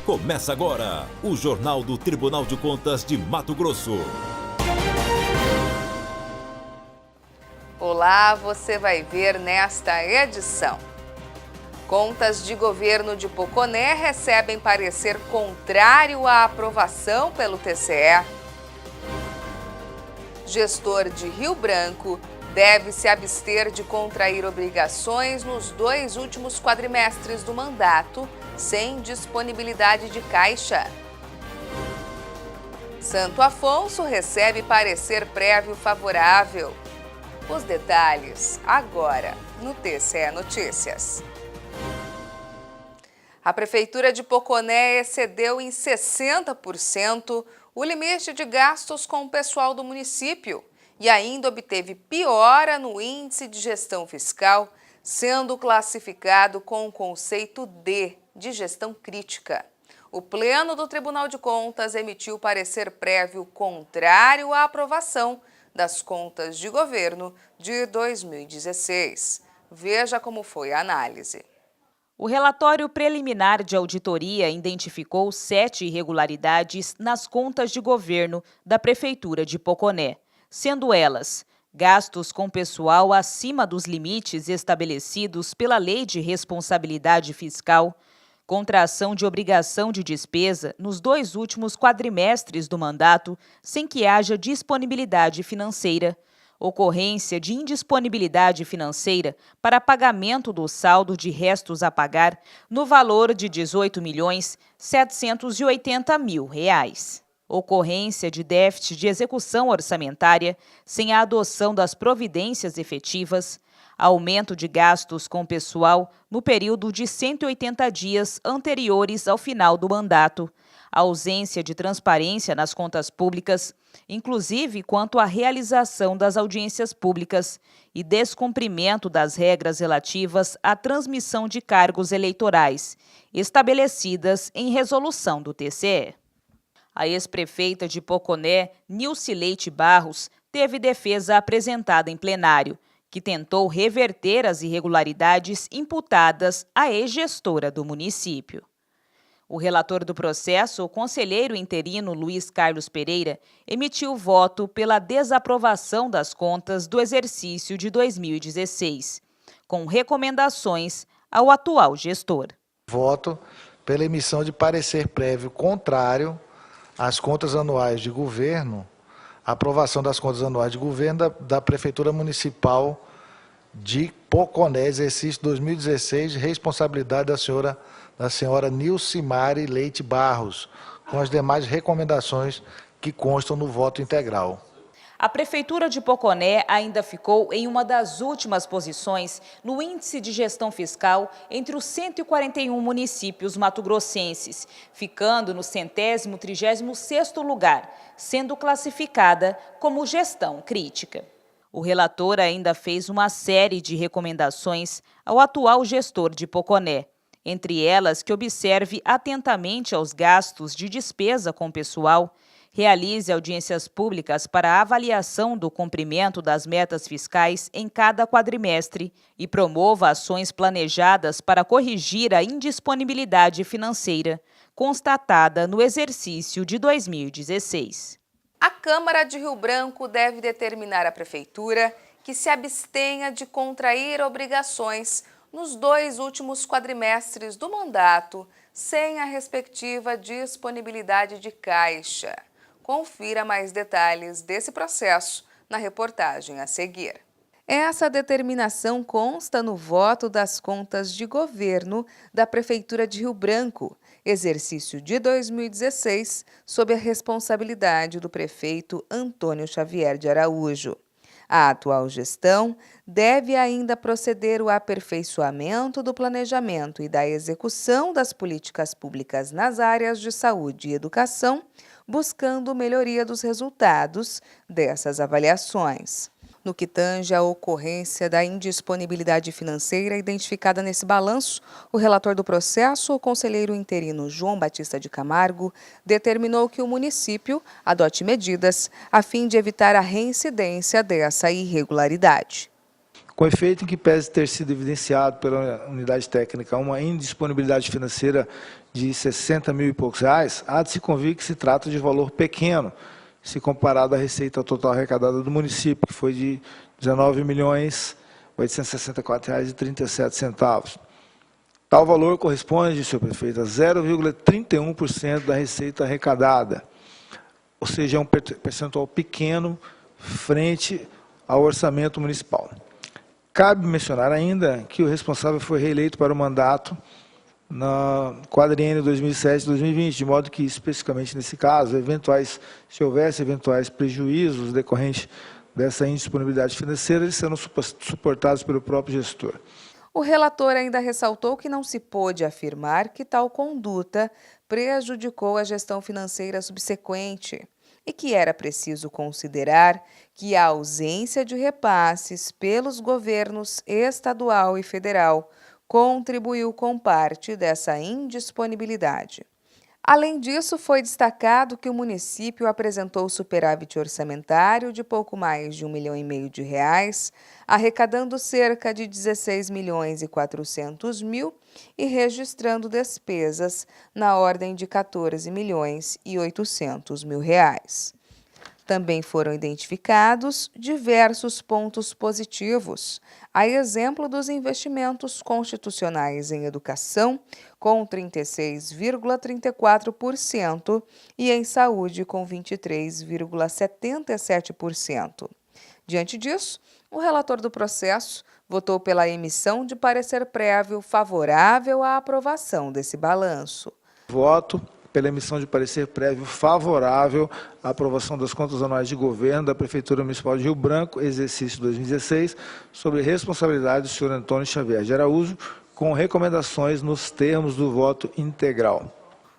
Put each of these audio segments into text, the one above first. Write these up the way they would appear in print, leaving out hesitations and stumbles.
Começa agora o Jornal do Tribunal de Contas de Mato Grosso. Olá, você vai ver nesta edição. Contas de governo de Poconé recebem parecer contrário à aprovação pelo TCE. Gestor de Rio Branco deve se abster de contrair obrigações nos 2 últimos quadrimestres do mandato, sem disponibilidade de caixa. Santo Afonso recebe parecer prévio favorável. Os detalhes agora no TCE Notícias. A Prefeitura de Poconé excedeu em 60% o limite de gastos com o pessoal do município e ainda obteve piora no índice de gestão fiscal, sendo classificado com o conceito D, de gestão crítica. O Pleno do Tribunal de Contas emitiu parecer prévio contrário à aprovação das contas de governo de 2016. Veja como foi a análise. O relatório preliminar de auditoria identificou 7 irregularidades nas contas de governo da Prefeitura de Poconé, sendo elas gastos com pessoal acima dos limites estabelecidos pela Lei de Responsabilidade Fiscal, contração de obrigação de despesa nos 2 últimos quadrimestres do mandato sem que haja disponibilidade financeira, ocorrência de indisponibilidade financeira para pagamento do saldo de restos a pagar no valor de R$ 18.780.000. Ocorrência de déficit de execução orçamentária sem a adoção das providências efetivas, aumento de gastos com pessoal no período de 180 dias anteriores ao final do mandato, ausência de transparência nas contas públicas, inclusive quanto à realização das audiências públicas e descumprimento das regras relativas à transmissão de cargos eleitorais, estabelecidas em resolução do TCE. A ex-prefeita de Poconé, Nilce Leite Barros, teve defesa apresentada em plenário, que tentou reverter as irregularidades imputadas à ex-gestora do município. O relator do processo, o conselheiro interino Luiz Carlos Pereira, emitiu voto pela desaprovação das contas do exercício de 2016, com recomendações ao atual gestor. Voto pela emissão de parecer prévio contrário às contas anuais de governo, a aprovação das contas anuais de governo da Prefeitura Municipal de Poconé, exercício 2016, responsabilidade da senhora Nilcimari Leite Barros, com as demais recomendações que constam no voto integral. A Prefeitura de Poconé ainda ficou em uma das últimas posições no Índice de Gestão Fiscal entre os 141 municípios mato-grossenses, ficando no 136º lugar, sendo classificada como gestão crítica. O relator ainda fez uma série de recomendações ao atual gestor de Poconé, entre elas que observe atentamente aos gastos de despesa com pessoal, realize audiências públicas para a avaliação do cumprimento das metas fiscais em cada quadrimestre e promova ações planejadas para corrigir a indisponibilidade financeira constatada no exercício de 2016. A Câmara de Rio Branco deve determinar à Prefeitura que se abstenha de contrair obrigações nos 2 últimos quadrimestres do mandato, sem a respectiva disponibilidade de caixa. Confira mais detalhes desse processo na reportagem a seguir. Essa determinação consta no voto das contas de governo da Prefeitura de Rio Branco, exercício de 2016, sob a responsabilidade do prefeito Antônio Xavier de Araújo. A atual gestão deve ainda proceder ao aperfeiçoamento do planejamento e da execução das políticas públicas nas áreas de saúde e educação, buscando melhoria dos resultados dessas avaliações. No que tange à ocorrência da indisponibilidade financeira identificada nesse balanço, o relator do processo, o conselheiro interino João Batista de Camargo, determinou que o município adote medidas a fim de evitar a reincidência dessa irregularidade. Com efeito em que pese ter sido evidenciado pela unidade técnica uma indisponibilidade financeira de 60 mil e poucos reais, há de se convir que se trata de valor pequeno, se comparado à receita total arrecadada do município, que foi de R$ 19.864,37. Tal valor corresponde, senhor prefeito, a 0,31% da receita arrecadada, ou seja, é um percentual pequeno frente ao orçamento municipal. Cabe mencionar ainda que o responsável foi reeleito para o mandato na quadriênio 2007-2020, de modo que, especificamente nesse caso, se houvesse eventuais prejuízos decorrentes dessa indisponibilidade financeira, eles serão suportados pelo próprio gestor. O relator ainda ressaltou que não se pôde afirmar que tal conduta prejudicou a gestão financeira subsequente e que era preciso considerar que a ausência de repasses pelos governos estadual e federal contribuiu com parte dessa indisponibilidade. Além disso, foi destacado que o município apresentou superávit orçamentário de pouco mais de R$ 1,5 milhão arrecadando cerca de R$ 16.400.000 e registrando despesas na ordem de R$ 14.800.000. Também foram identificados diversos pontos positivos, a exemplo dos investimentos constitucionais em educação, com 36,34%, e em saúde, com 23,77%. Diante disso, o relator do processo votou pela emissão de parecer prévio favorável à aprovação desse balanço. Voto pela emissão de parecer prévio favorável à aprovação das contas anuais de governo da Prefeitura Municipal de Rio Branco, exercício 2016, sob responsabilidade do senhor Antônio Xavier de Araújo, com recomendações nos termos do voto integral.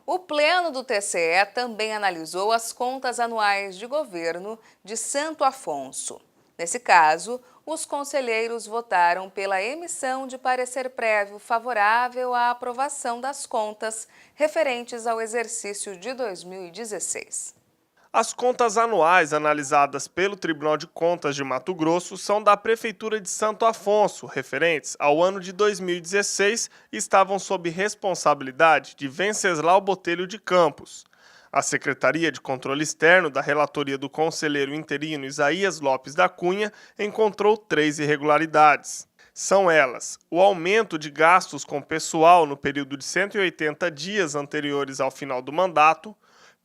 O Pleno do TCE também analisou as contas anuais de governo de Santo Afonso. Nesse caso, os conselheiros votaram pela emissão de parecer prévio favorável à aprovação das contas referentes ao exercício de 2016. As contas anuais analisadas pelo Tribunal de Contas de Mato Grosso são da Prefeitura de Santo Afonso, referentes ao ano de 2016, e estavam sob responsabilidade de Venceslau Botelho de Campos. A Secretaria de Controle Externo da relatoria do conselheiro interino Isaías Lopes da Cunha encontrou 3 irregularidades. São elas: o aumento de gastos com pessoal no período de 180 dias anteriores ao final do mandato,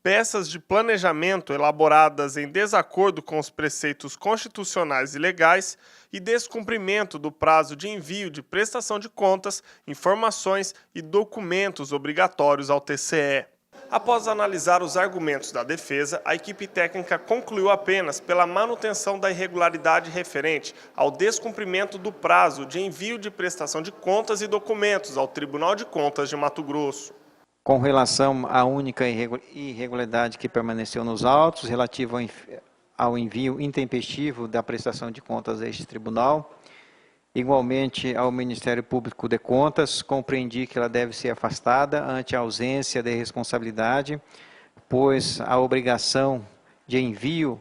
peças de planejamento elaboradas em desacordo com os preceitos constitucionais e legais e descumprimento do prazo de envio de prestação de contas, informações e documentos obrigatórios ao TCE. Após analisar os argumentos da defesa, a equipe técnica concluiu apenas pela manutenção da irregularidade referente ao descumprimento do prazo de envio de prestação de contas e documentos ao Tribunal de Contas de Mato Grosso. Com relação à única irregularidade que permaneceu nos autos, relativa ao envio intempestivo da prestação de contas a este tribunal, igualmente ao Ministério Público de Contas, compreendi que ela deve ser afastada ante a ausência de responsabilidade, pois a obrigação de envio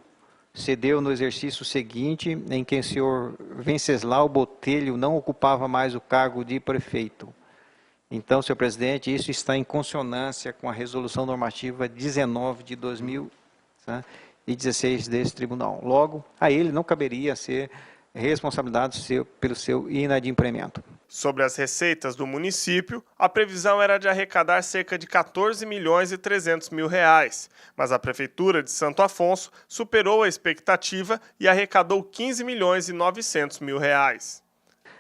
se deu no exercício seguinte, em que o senhor Venceslau Botelho não ocupava mais o cargo de prefeito. Então, senhor presidente, isso está em consonância com a resolução normativa 19 de 2016 desse tribunal. Logo, a ele não caberia ser responsabilidade pelo seu inadimplemento. Sobre as receitas do município, a previsão era de arrecadar cerca de R$ 14.300.000, mas a Prefeitura de Santo Afonso superou a expectativa e arrecadou R$ 15.900.000.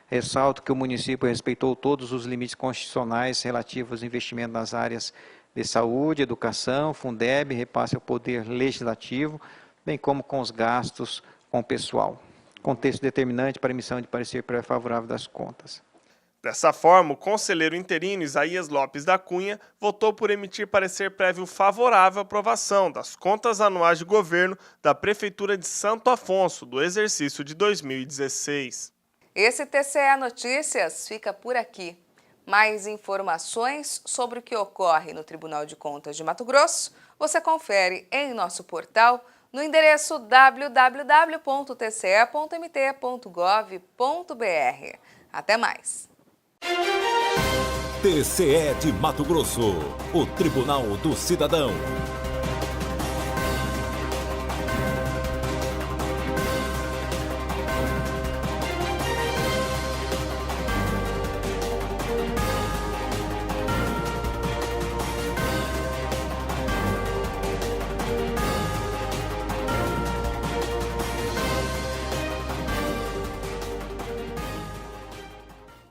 Ressalto que o município respeitou todos os limites constitucionais relativos aos investimentos nas áreas de saúde, educação, Fundeb, repasse ao Poder Legislativo, bem como com os gastos com o pessoal. Contexto determinante para a emissão de parecer pré-favorável das contas. Dessa forma, o conselheiro interino Isaías Lopes da Cunha votou por emitir parecer prévio favorável à aprovação das contas anuais de governo da Prefeitura de Santo Afonso do exercício de 2016. Esse TCE Notícias fica por aqui. Mais informações sobre o que ocorre no Tribunal de Contas de Mato Grosso você confere em nosso portal no endereço www.tce.mt.gov.br. Até mais! TCE de Mato Grosso, o Tribunal do Cidadão.